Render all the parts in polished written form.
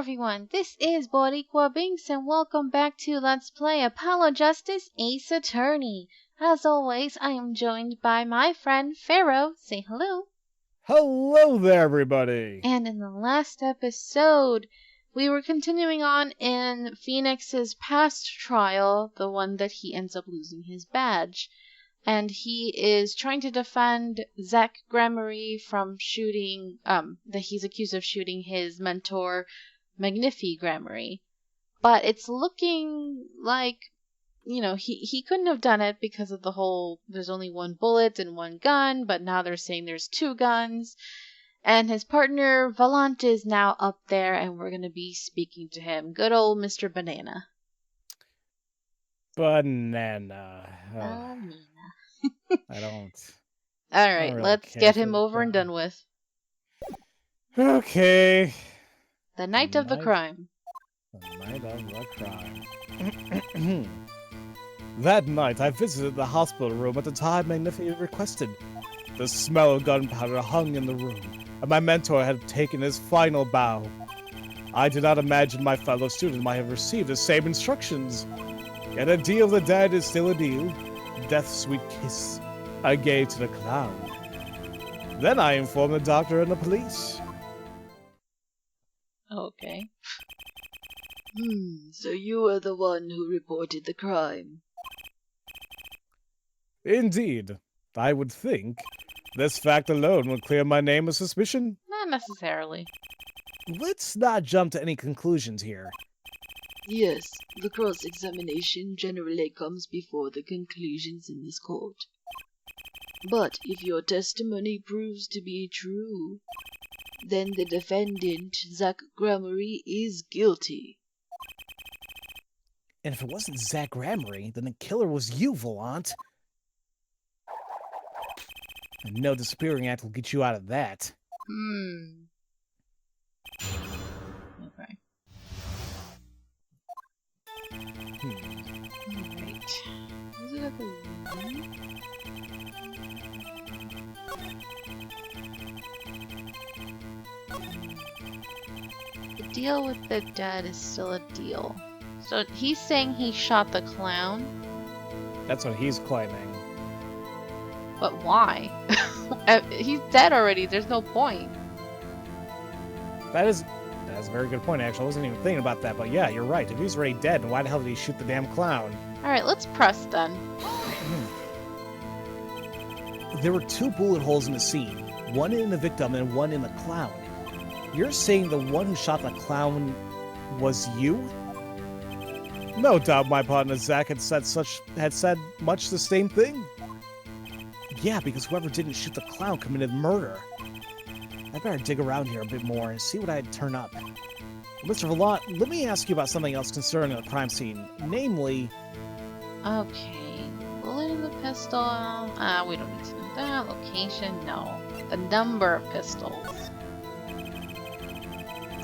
everyone, this is Boricua Binks and welcome back to Let's Play Apollo Justice Ace Attorney. As always, I am joined by my friend Pharaoh. Say hello. Hello there, everybody! And in the last episode, we were continuing on in Phoenix's past trial, the one that he ends up losing his badge. And he is trying to defend Zach Gramarye from shooting, that he's accused of shooting his mentor, Magnifi Gramarye. But it's looking like, he couldn't have done it because of the whole, there's only one bullet and one gun, but now they're saying there's two guns. And his partner, Valant, is now up there, and we're going to be speaking to him. Good old Mr. Banana. Banana. I don't. Alright, really let's care get for him the over and guy. done with. Okay. The night of the crime. The night of the crime. That night, I visited the hospital room at the time Magnifi requested. The smell of gunpowder hung in the room, and my mentor had taken his final bow. I did not imagine my fellow student might have received the same instructions. Yet a deal of the dead is still a deal. Death's sweet kiss I gave to the clown. Then I informed the doctor and the police. Okay. So you were the one who reported the crime. Indeed. I would think this fact alone would clear my name of suspicion. Not necessarily. Let's not jump to any conclusions here. Yes, the cross-examination generally comes before the conclusions in this court. But if your testimony proves to be true, then the defendant, Zach Gramarye, is guilty. And if it wasn't Zach Gramarye, then the killer was you, Valant. And no disappearing act will get you out of that. Okay. Alright. Is it at the room? The deal with the dead is still a deal. So he's saying he shot the clown, That's what he's claiming. but why? He's dead already, there's no point. That's a very good point, actually. I wasn't even thinking about that, but yeah, you're right. If he's already dead, then why the hell did he shoot the damn clown? Alright, let's press then. There were two bullet holes in the scene, one in the victim and one in the clown. You're saying the one who shot the clown was you? No doubt my partner Zach had said much the same thing. Yeah, because whoever didn't shoot the clown committed murder. I better dig around here a bit more and see what I'd turn up. Mr. Valant, let me ask you about something else concerning the crime scene. Namely... Okay. Bullet in the pistol. We don't need to know that. Location, no. The number of pistols.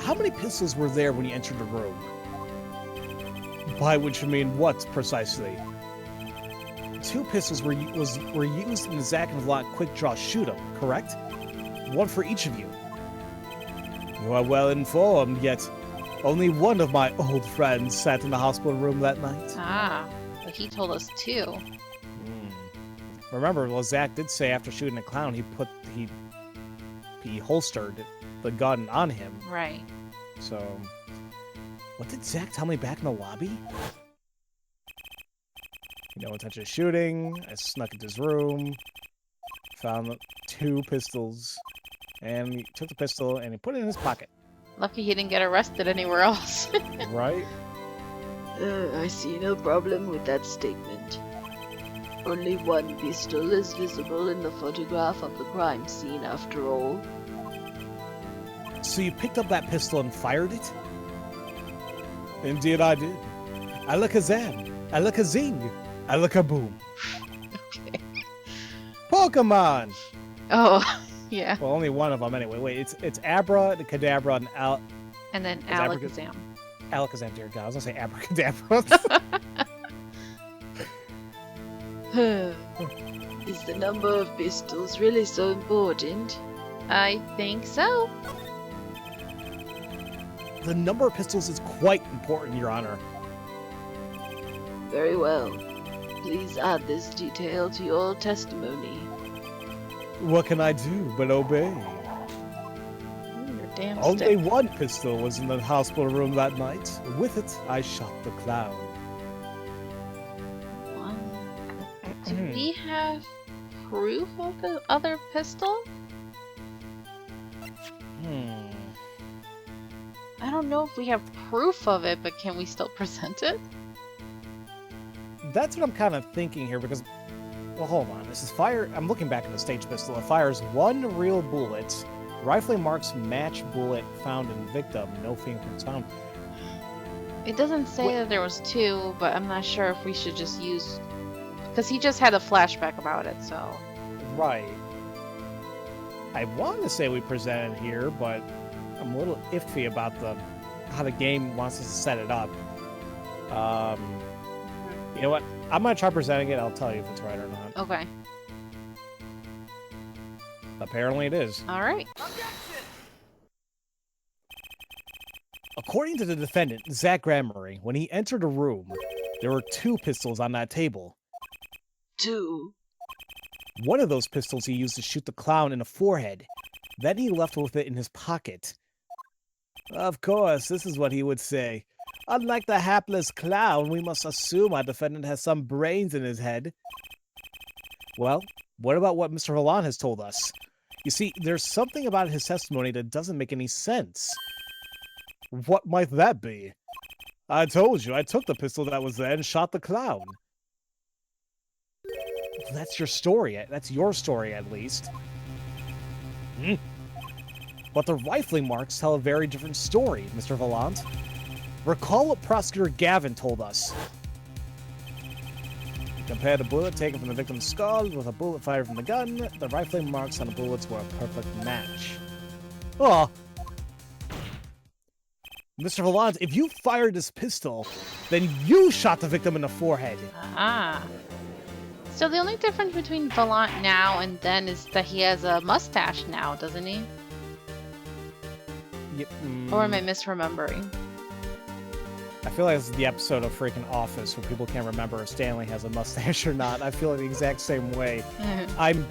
How many pistols were there when you entered the room? By which you mean what, precisely? Two pistols were used in the Zach and Valant quick-draw shoot-'em, correct? One for each of you. You are well informed, yet only one of my old friends sat in the hospital room that night. Ah, but he told us two. Remember, well, Zach did say after shooting the clown, he holstered the gun on him. Right. So, what did Zach tell me back in the lobby? No intention of shooting. I snuck into his room, found two pistols, and he took the pistol and he put it in his pocket. Lucky he didn't get arrested anywhere else. Right? I see no problem with that statement. Only one pistol is visible in the photograph of the crime scene after all. So you picked up that pistol and fired it? Indeed I did. Alakazam, Alakazing, Alakaboom. Okay. Pokemon! Oh, yeah. Well, only one of them anyway. Wait, it's Abra, the Kadabra, and And then Is Alakazam. Alakazam, dear God. I was gonna say Abracadabra. Is the number of pistols really so important? I think so. The number of pistols is quite important, Your Honor. Very well. Please add this detail to your testimony. What can I do but obey? Ooh, your damn Only stick. one pistol was in the hospital room that night. With it, I shot the clown. Do we have proof of the other pistol? I don't know if we have proof of it, but can we still present it? That's what I'm kind of thinking here, because... Well, hold on. This is fire... I'm looking back at the stage pistol. It fires one real bullet. Rifling marks match bullet found in victim. No fingerprints found. It doesn't say that there was two, but I'm not sure if we should just use... Because he just had a flashback about it, so... Right. I want to say we presented here, but I'm a little iffy about how the game wants us to set it up. You know what? I'm going to try presenting it. I'll tell you if it's right or not. Okay. Apparently it is. Alright. According to the defendant, Zach Gramery, when he entered a room, there were two pistols on that table. 2. One of those pistols he used to shoot the clown in the forehead. Then he left with it in his pocket. Of course, this is what he would say. Unlike the hapless clown, we must assume our defendant has some brains in his head. Well, what about what Mr. Valant has told us? You see, there's something about his testimony that doesn't make any sense. What might that be? I told you, I took the pistol that was there and shot the clown. That's your story. That's your story, at least. But the rifling marks tell a very different story, Mr. Valant. Recall what Prosecutor Gavin told us. He compared a bullet taken from the victim's skull with a bullet fired from the gun. The rifling marks on the bullets were a perfect match. Oh. Mr. Valant, if you fired this pistol, then you shot the victim in the forehead. Ah. So the only difference between Valant now and then is that he has a mustache now, doesn't he? Yep. Or am I misremembering? I feel like this is the episode of freaking Office where people can't remember if Stanley has a mustache or not. I feel the exact same way. I'm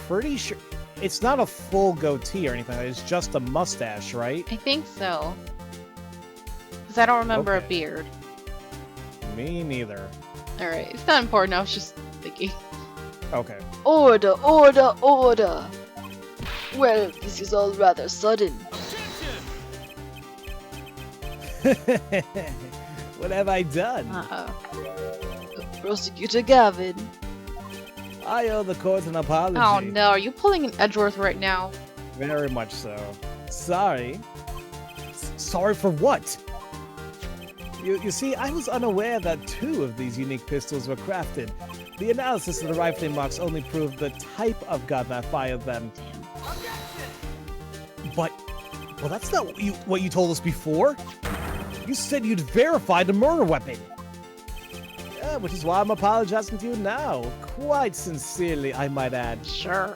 pretty sure it's not a full goatee or anything. It's just a mustache, right? I think so. Because I don't remember Okay. a beard. Me neither. Alright, it's not important. I was just thinking. Okay. Order, order, order! Well, this is all rather sudden. What have I done? Uh-oh. Prosecutor Gavin. I owe the court an apology. Oh no, are you pulling an Edgeworth right now? Very much so. Sorry. Sorry for what? You see, I was unaware that two of these unique pistols were crafted. The analysis of the rifling marks only proved the type of gun that fired them. But, well, that's not what you told us before. You said you'd verified the murder weapon. Yeah, which is why I'm apologizing to you now. Quite sincerely, I might add. Sure.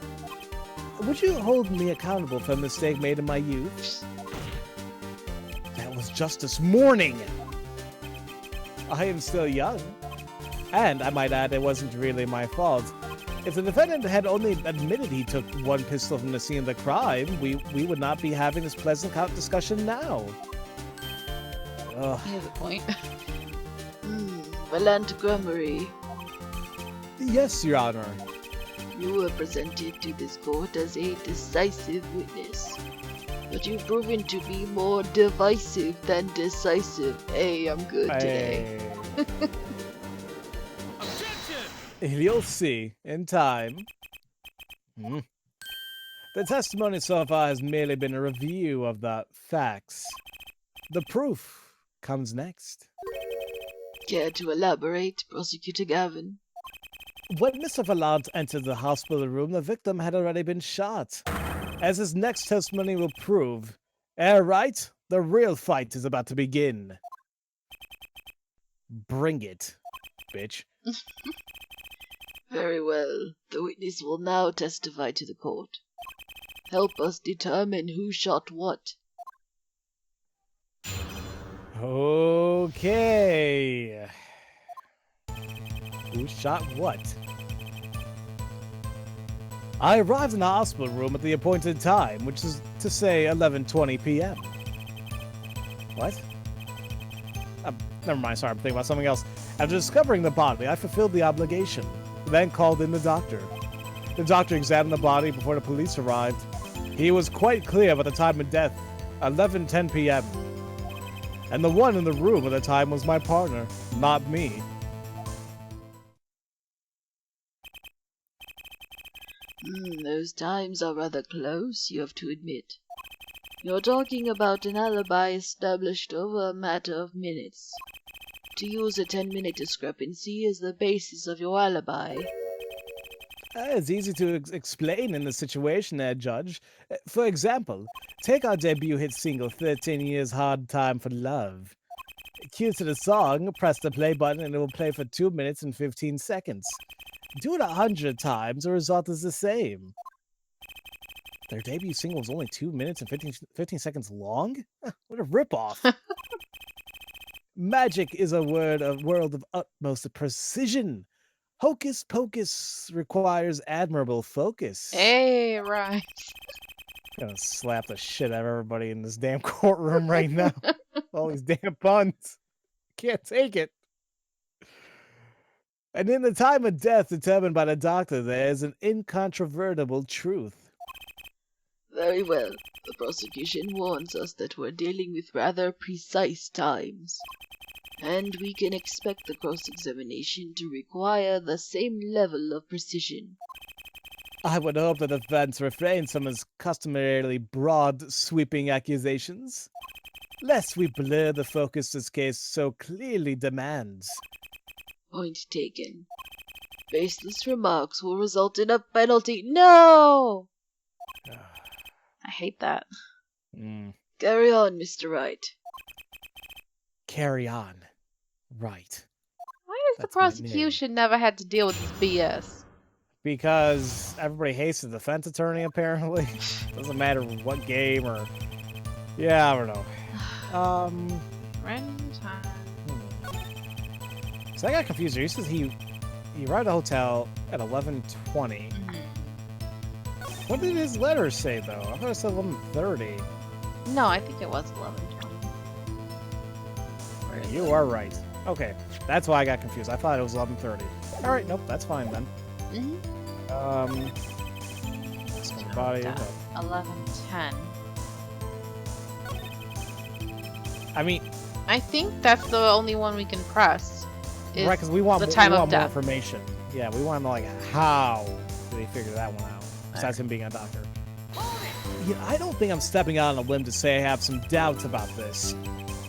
Would you hold me accountable for a mistake made in my youth? That was just this morning. I am still young. And I might add, it wasn't really my fault. If the defendant had only admitted he took one pistol from the scene of the crime, we would not be having this pleasant discussion now. Ugh. He has a point. Valant Gramery, Yes, Your Honor. you were presented to this court as a decisive witness. But you've proven to be more divisive than decisive. Hey, I'm good today. Hey. You'll see, in time. The testimony so far has merely been a review of the facts. The proof comes next. Care to elaborate, Prosecutor Gavin? When Mr. Valant entered the hospital room, the victim had already been shot. As his next testimony will prove. Right, the real fight is about to begin. Bring it, bitch. Very well. The witness will now testify to the court. Help us determine who shot what. Okay. Who shot what? I arrived in the hospital room at the appointed time, which is to say 11:20 p.m. What? Never mind, sorry, I'm thinking about something else. After discovering the body, I fulfilled the obligation, then called in the doctor. The doctor examined the body before the police arrived. He was quite clear about the time of death, 11:10 p.m. And the one in the room at the time was my partner, not me. Those times are rather close, you have to admit. You're talking about an alibi established over a matter of minutes. To use a 10-minute discrepancy as the basis of your alibi. It's easy to explain in the situation there, Judge. For example, take our debut hit single, 13 Years Hard Time for Love. Cue to the song, press the play button and it will play for 2 minutes and 15 seconds. Do it 100 times, the result is the same. Their debut single was only 2 minutes and 15 seconds long? What a ripoff. Magic is a world of utmost precision. Hocus pocus requires admirable focus. Hey, right. I'm gonna slap the shit out of everybody in this damn courtroom right now. All these damn puns. Can't take it. And in the time of death determined by the doctor, there is an incontrovertible truth. Very well. The prosecution warns us that we're dealing with rather precise times. And we can expect the cross-examination to require the same level of precision. I would hope the defense refrains from its customarily broad, sweeping accusations, lest we blur the focus this case so clearly demands. Point taken. Baseless remarks will result in a penalty. No! I hate that. Carry on, Mr. Wright. Carry on. Right. Why does the prosecution never had to deal with this BS? Because everybody hates the defense attorney, apparently. Doesn't matter what game or... Yeah, I don't know. Random time. So I got confused here. He says he arrived at the hotel at 11:20. What did his letter say, though? I thought it said 11:30. No, I think it was 11:20. You are right. Okay, that's why I got confused. I thought it was 11:30. All right, nope, that's fine then. Body. 11:10. I mean, I think that's the only one we can press. Right, because we want, the time of more death. information. Yeah, we want to know, like, how did they figure that one out? Besides him being a doctor. Yeah, I don't think I'm stepping out on a limb to say I have some doubts about this.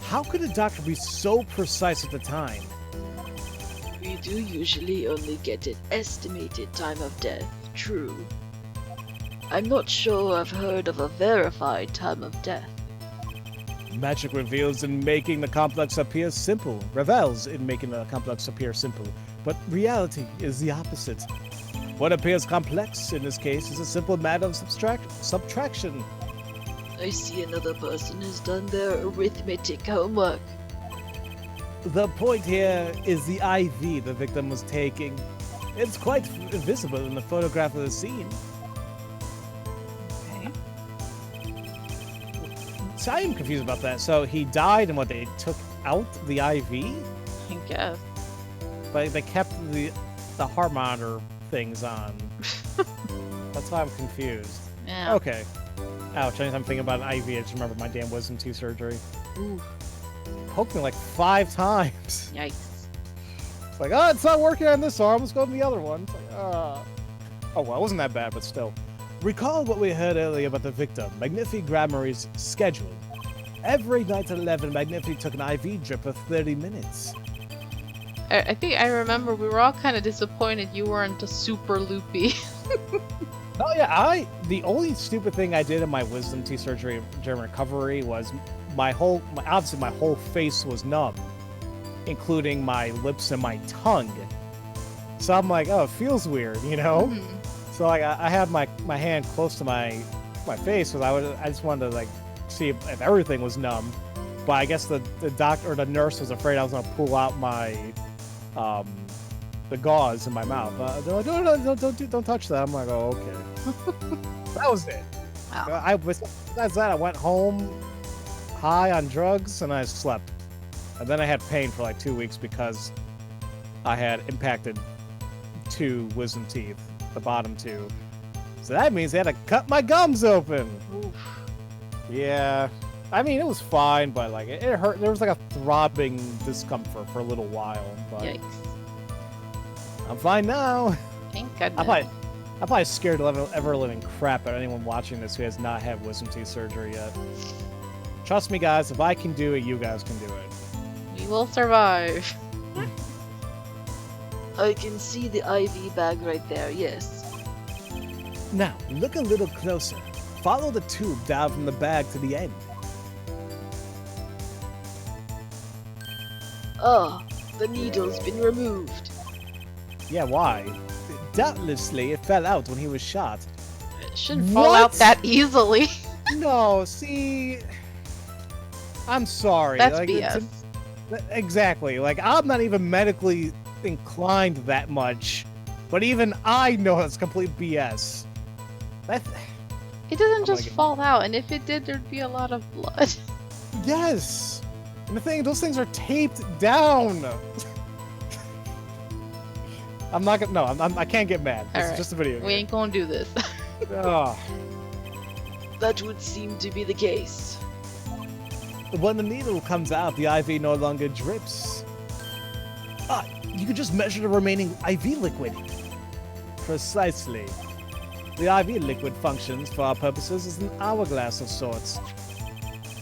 How could a doctor be so precise at the time? We do usually only get an estimated time of death, true. I'm not sure I've heard of a verified time of death. Magic reveals in making the complex appear simple. Revels in making the complex appear simple. But reality is the opposite. What appears complex in this case is a simple matter of subtraction. I see another person has done their arithmetic homework. The point here is the IV the victim was taking. It's quite visible in the photograph of the scene. So I am confused about that. So he died and what, they took out the IV? I guess. But they kept the heart monitor things on. That's why I'm confused. Yeah. Okay. Ouch, anytime I'm thinking about an IV, I just remember my damn wisdom teeth surgery. Ooh. Poked me like 5 times. Yikes. It's like, oh, it's not working on this arm, let's go to the other one. It's like, oh well, it wasn't that bad, but still. Recall what we heard earlier about the victim, Magnifi Gramarye's schedule. Every night at 11, Magnifi took an IV drip for 30 minutes. I think I remember we were all kind of disappointed you weren't a super loopy. Oh yeah, the only stupid thing I did in my wisdom teeth surgery during recovery was obviously my whole face was numb, including my lips and my tongue. So I'm like, oh, it feels weird, you know? Mm-hmm. So like I had my hand close to my face because I just wanted to like see if everything was numb. but I guess the doctor or the nurse was afraid I was gonna pull out my the gauze in my mouth. They're like, no, don't touch that. I'm like, oh, okay. That was it. Wow. Besides that, I went home high on drugs and I slept. And then I had pain for like 2 weeks because I had impacted 2 wisdom teeth, the bottom 2. So that means they had to cut my gums open. Oof. Yeah. I mean, it was fine, but like it hurt. There was like a throbbing discomfort for a little while. But Yikes. I'm fine now. Thank goodness. I'm probably scared of ever living crap at anyone watching this who has not had wisdom teeth surgery yet. Trust me, guys. If I can do it, you guys can do it. We will survive. I can see the IV bag right there, yes. Now, look a little closer. Follow the tube down from the bag to the end. Ah, the needle's been removed. Yeah, why? Doubtlessly, it fell out when he was shot. It shouldn't fall out that easily. No, see... I'm sorry. That's like, BS. Exactly. Like, I'm not even medically inclined that much. But even I know it's complete BS. It doesn't Oh just my God. fall out, and if it did, there'd be a lot of blood. Yes! And the thing, those things are taped down! I'm not gonna... No, I can't get mad. This Alright. is just a video game. We ain't gonna do this. Ugh. That would seem to be the case. When the needle comes out, the IV no longer drips. Ah, you can just measure the remaining IV liquid. Precisely. The IV liquid functions, for our purposes, as an hourglass of sorts.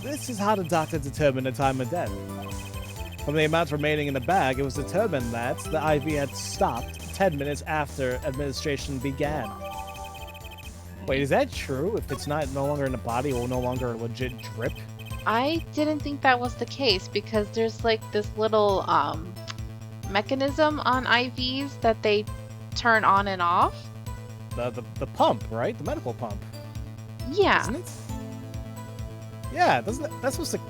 This is how the doctor determined the time of death. From the amount remaining in the bag, it was determined that the IV had stopped 10 minutes after administration began. Wait, is that true? If it's no longer in the body, it will no longer legit drip? I didn't think that was the case because there's like this little mechanism on IVs that they turn on and off. The pump, right? The medical pump. Yeah. Isn't it? Yeah, that's supposed to...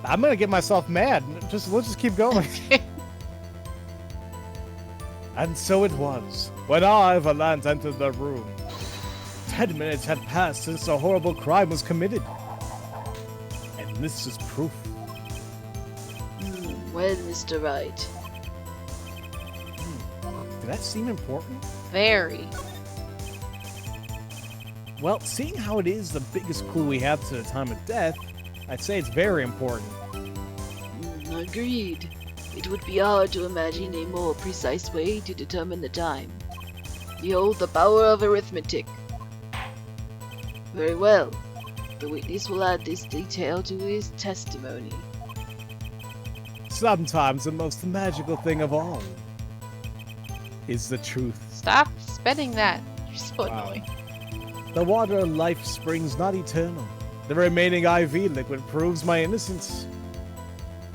I'm gonna get myself mad. Let's just keep going. And so it was. When I, Valant, entered the room, 10 minutes had passed since a horrible crime was committed. And this is proof. Well, Mr. Wright. Did that seem important? Very. Well, seeing how it is the biggest clue we have to the time of death, I'd say it's very important. Agreed. It would be hard to imagine a more precise way to determine the time. Behold the power of arithmetic. Very well. The witness will add this detail to his testimony. Sometimes the most magical thing of all is the truth. Stop spitting that. You're so Wow. annoying. The water of life springs not eternal. The remaining IV liquid proves my innocence.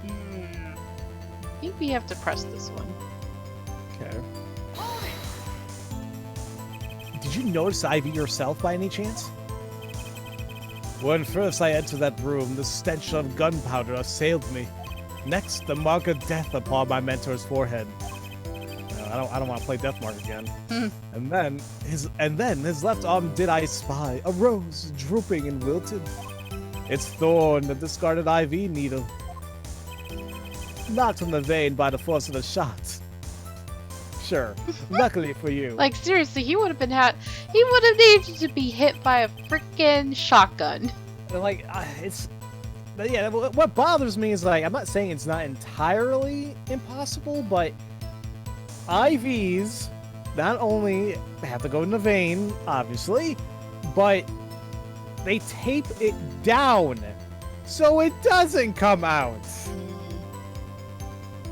I think we have to press this one. Okay. Did you notice the IV yourself by any chance? When first I entered that room, the stench of gunpowder assailed me. Next, the mark of death upon my mentor's forehead. I don't want to play Deathmark again. And then his left arm did I spy, a rose drooping and wilted. Its thorn, the discarded IV needle. Knocked from the vein by the force of the shot. Sure, luckily for you. Like seriously, he would have needed to be hit by a freaking shotgun. Like, but yeah, what bothers me is, like, I'm not saying it's not entirely impossible, but IVs not only have to go in the vein, obviously, but they tape it down so it doesn't come out.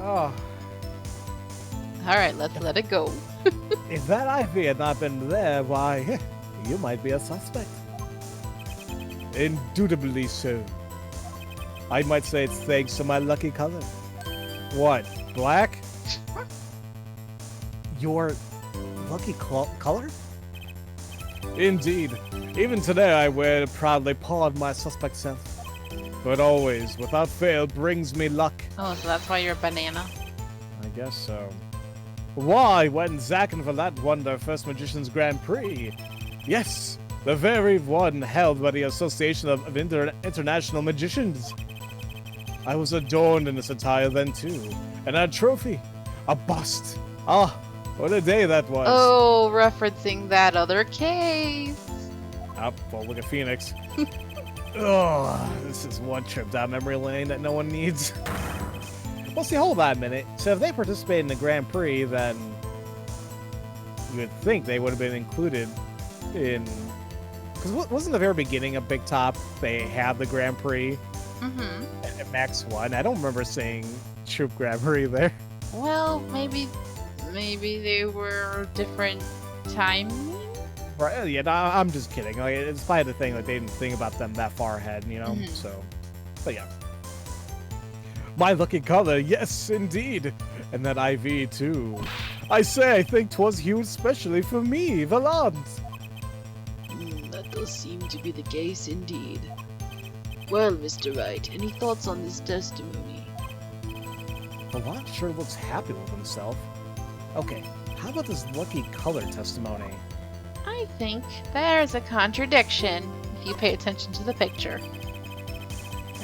Oh. Alright, let's let it go. If that IV had not been there, why, you might be a suspect. Indubitably so. I might say it's thanks to my lucky color. What, black? Your lucky color? Indeed. Even today I wear it proudly pawn my suspect self. but always, without fail, brings me luck. Oh, so that's why you're a banana. I guess so. Why, when Zack and Valant won their first Magician's Grand Prix? Yes, the very one held by the Association of International Magicians. I was adorned in this attire then too, and a trophy, a bust. Ah, what a day that was. Oh, referencing that other case. Oh, well, look at Phoenix. Oh, this is one trip down memory lane that no one needs. Well, see, hold on a minute. So if they participated in the Grand Prix, then you would think they would have been included in... Because wasn't the very beginning of Big Top, they had the Grand Prix? Mm-hmm. At Max 1. I don't remember seeing Troop Grand Prix there. Well, maybe they were different timing? Right, yeah, no, I'm just kidding. Like, it's probably the thing, like, they didn't think about them that far ahead, you know? Mm-hmm. So, but yeah. My lucky color, yes, indeed. And that IV, too. I say, I think 'twas hued specially for me, Valant. That does seem to be the case indeed. Well, Mr. Wright, any thoughts on this testimony? Valant sure looks happy with himself. Okay, how about this lucky color testimony? I think there's a contradiction if you pay attention to the picture.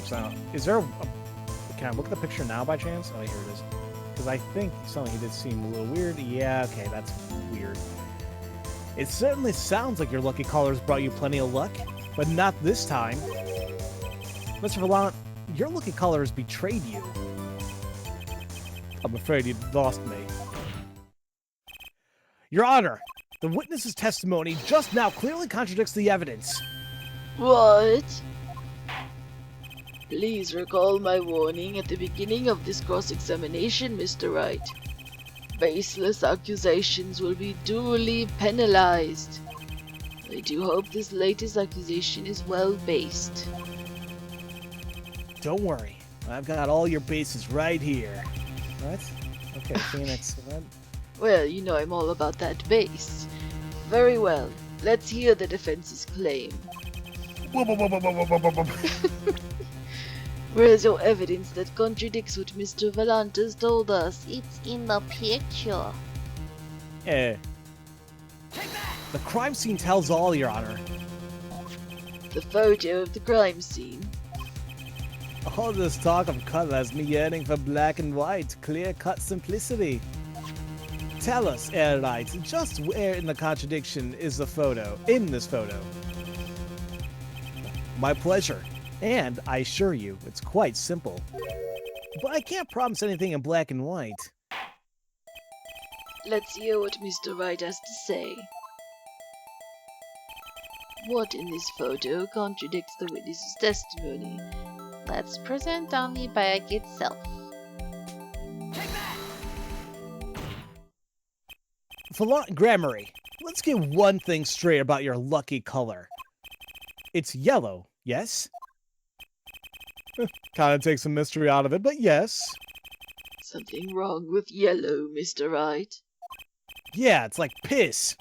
So, is there a... Can I look at the picture now by chance? Oh, here it is. Because I think something did seem a little weird. Yeah, okay, that's weird. It certainly sounds like your lucky colors brought you plenty of luck, but not this time. Mr. Valant, your lucky colors betrayed you. I'm afraid you lost me. Your Honor, the witness's testimony just now clearly contradicts the evidence. What? Please recall my warning at the beginning of this cross-examination, Mr. Wright. Baseless accusations will be duly penalized. I do hope this latest accusation is well-based. Don't worry, I've got all your bases right here. What? Okay, Phoenix, what? Well, you know I'm all about that base. Very well, let's hear the defense's claim. Where's your evidence that contradicts what Mr. Valant has told us? It's in the picture. The crime scene tells all, Your Honor. The photo of the crime scene. All this talk of color has me yearning for black and white, clear-cut simplicity. Tell us, Airlight, just where in the contradiction is the photo, in this photo? My pleasure. And I assure you, it's quite simple. But I can't promise anything in black and white. Let's hear what Mr. Wright has to say. What in this photo contradicts the witness's testimony? Let's present on the bag itself. Valant Grammary, let's get one thing straight about your lucky color. It's yellow, yes? Kinda takes some mystery out of it, but yes. Something wrong with yellow, Mr. Wright? Yeah, it's like piss.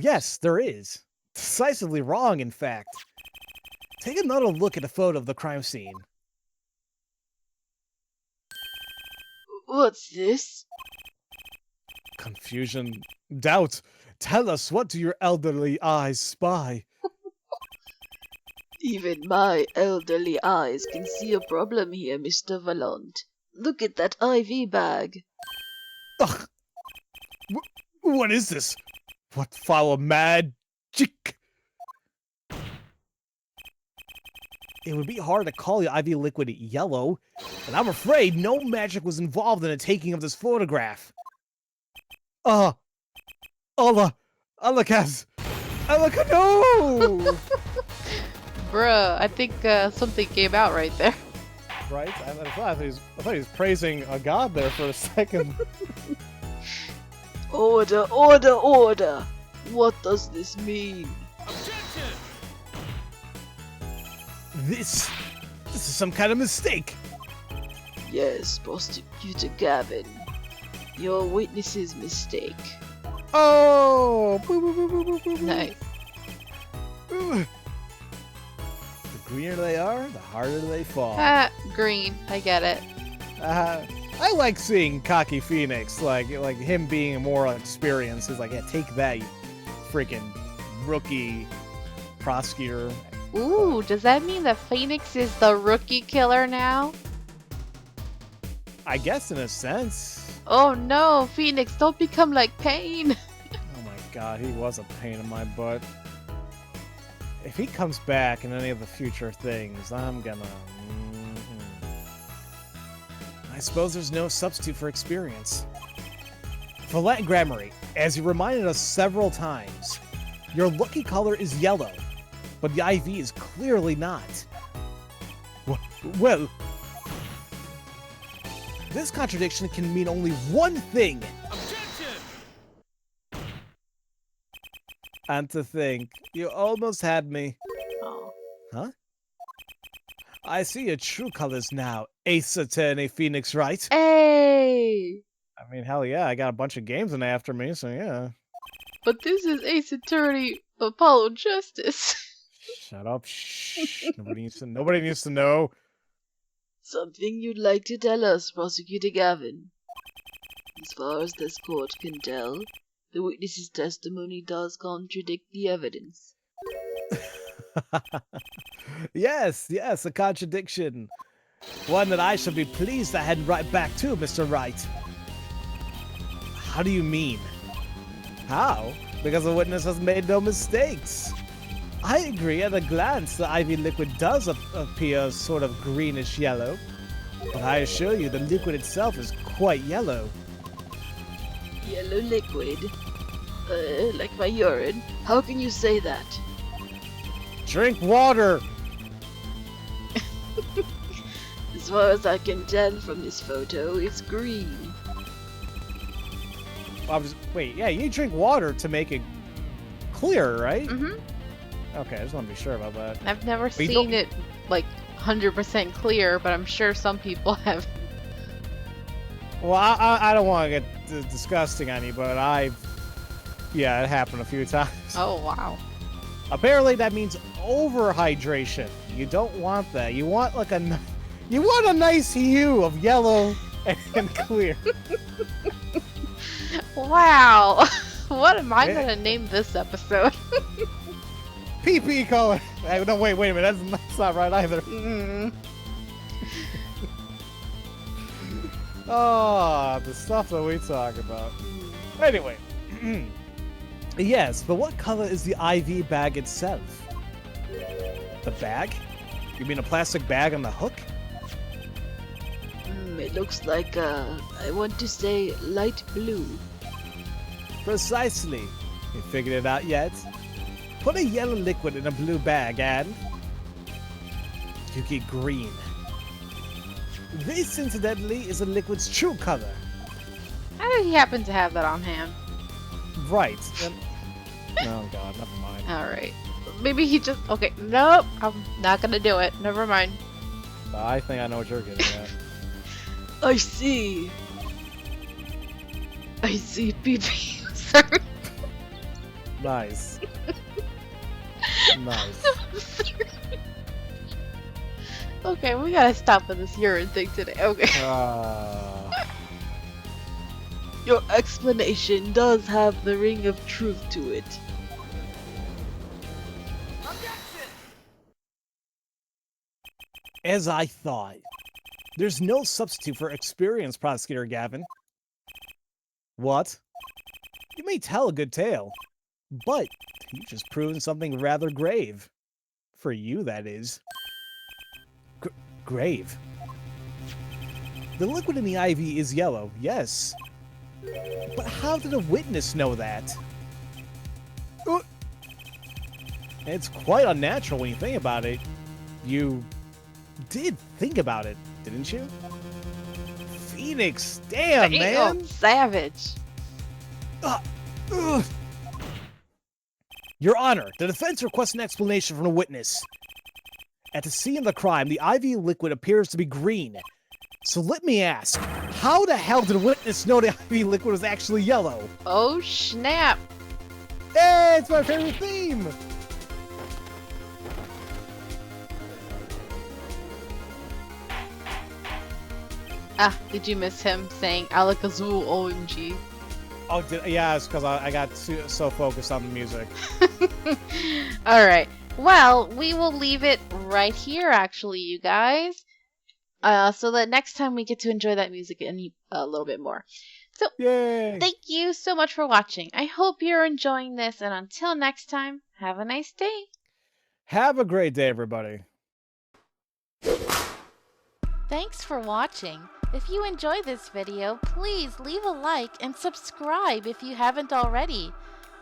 Yes, there is. Decisively wrong, in fact. Take another look at the photo of the crime scene. What's this? Confusion. Doubt. Tell us, what do your elderly eyes spy? Even my elderly eyes can see a problem here, Mr. Valant. Look at that IV bag. Ugh! What is this? What foul magic? It would be hard to call the IV liquid yellow, and I'm afraid no magic was involved in the taking of this photograph. Alakaz! No! Bruh, I think something came out right there. Right? I thought he was praising a god there for a second. Order, order, order! What does this mean? Objection! This is some kind of mistake. Yes, Prosecutor Gavin. Your witness's mistake. Oh! Nice. The greener they are, the harder they fall. Green. I get it. I like seeing cocky Phoenix, like him being more experienced. He's like, yeah, take that, you freaking rookie prosecutor. Ooh, does that mean that Phoenix is the rookie killer now? I guess in a sense. Oh no, Phoenix, don't become like Pain. Oh my god, he was a pain in my butt. If he comes back in any of the future things, I'm gonna... I suppose there's no substitute for experience. Valant Grammary, as you reminded us several times, your lucky color is yellow, but the IV is clearly not. Well, this contradiction can mean only one thing. Objection! And to think, you almost had me. Oh. Huh? I see your true colors now, Ace Attorney Phoenix Wright. Hey! I mean, hell yeah, I got a bunch of games in after me, so yeah. But this is Ace Attorney Apollo Justice. Shut up, shh. Nobody needs to know. Something you'd like to tell us, Prosecutor Gavin? As far as this court can tell, the witness's testimony does contradict the evidence. Yes, a contradiction. One that I shall be pleased to head right back to, Mr. Wright. How do you mean? How? Because the witness has made no mistakes. I agree, at a glance, the IV liquid does appear sort of greenish yellow. But I assure you, the liquid itself is quite yellow. Yellow liquid? Like my urine? How can you say that? Drink water! As far as I can tell from this photo, it's green. Wait, yeah, you drink water to make it clear, right? Mm-hmm. Okay, I just want to be sure about that. I've never seen it, like, 100% clear, but I'm sure some people have. Well, I don't want to get disgusting on you, but yeah, it happened a few times. Oh, wow. Apparently that means overhydration. You don't want that. You want like a nice hue of yellow and clear. Wow. What am I gonna name this episode? PP color. No, wait a minute. That's not right either. Oh, the stuff that we talk about. Anyway. Yes, but what color is the IV bag itself? The bag? You mean a plastic bag on the hook? It looks like, I want to say light blue. Precisely. You figured it out yet? Put a yellow liquid in a blue bag and you get green. This, incidentally, is a liquid's true color. How did he happen to have that on hand? Right. Oh god, never mind. Alright. Maybe he just... Okay, nope. I'm not gonna do it. Never mind. I think I know what you're getting at. I see PP. Sorry. Nice. Nice. Okay, we gotta stop with this urine thing today. Okay. Your explanation does have the ring of truth to it. As I thought. There's no substitute for experience, Prosecutor Gavin. What? You may tell a good tale, but you've just proven something rather grave. For you, that is. Grave. The liquid in the IV is yellow, yes. But how did a witness know that? It's quite unnatural when you think about it. You did think about it, didn't you? Phoenix, damn, man! Savage. Your Honor, the defense requests an explanation from a witness. At the scene of the crime, the IV liquid appears to be green. So let me ask, how the hell did a witness know the IV liquid was actually yellow? Oh, snap. Hey, it's my favorite theme! Ah, did you miss him saying Alakazoo OMG? Oh, yeah, it's because I got so focused on the music. Alright. Well, we will leave it right here, actually, you guys. So that next time we get to enjoy that music a little bit more. So, Yay! thank you so much for watching. I hope you're enjoying this, and until next time, have a nice day. Have a great day, everybody. Thanks for watching. If you enjoyed this video, please leave a like and subscribe if you haven't already.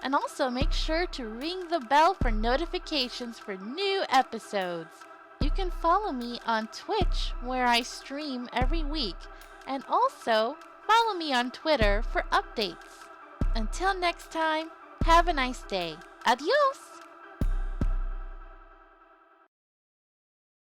And also make sure to ring the bell for notifications for new episodes. You can follow me on Twitch, where I stream every week, and also follow me on Twitter for updates. Until next time, have a nice day. Adios!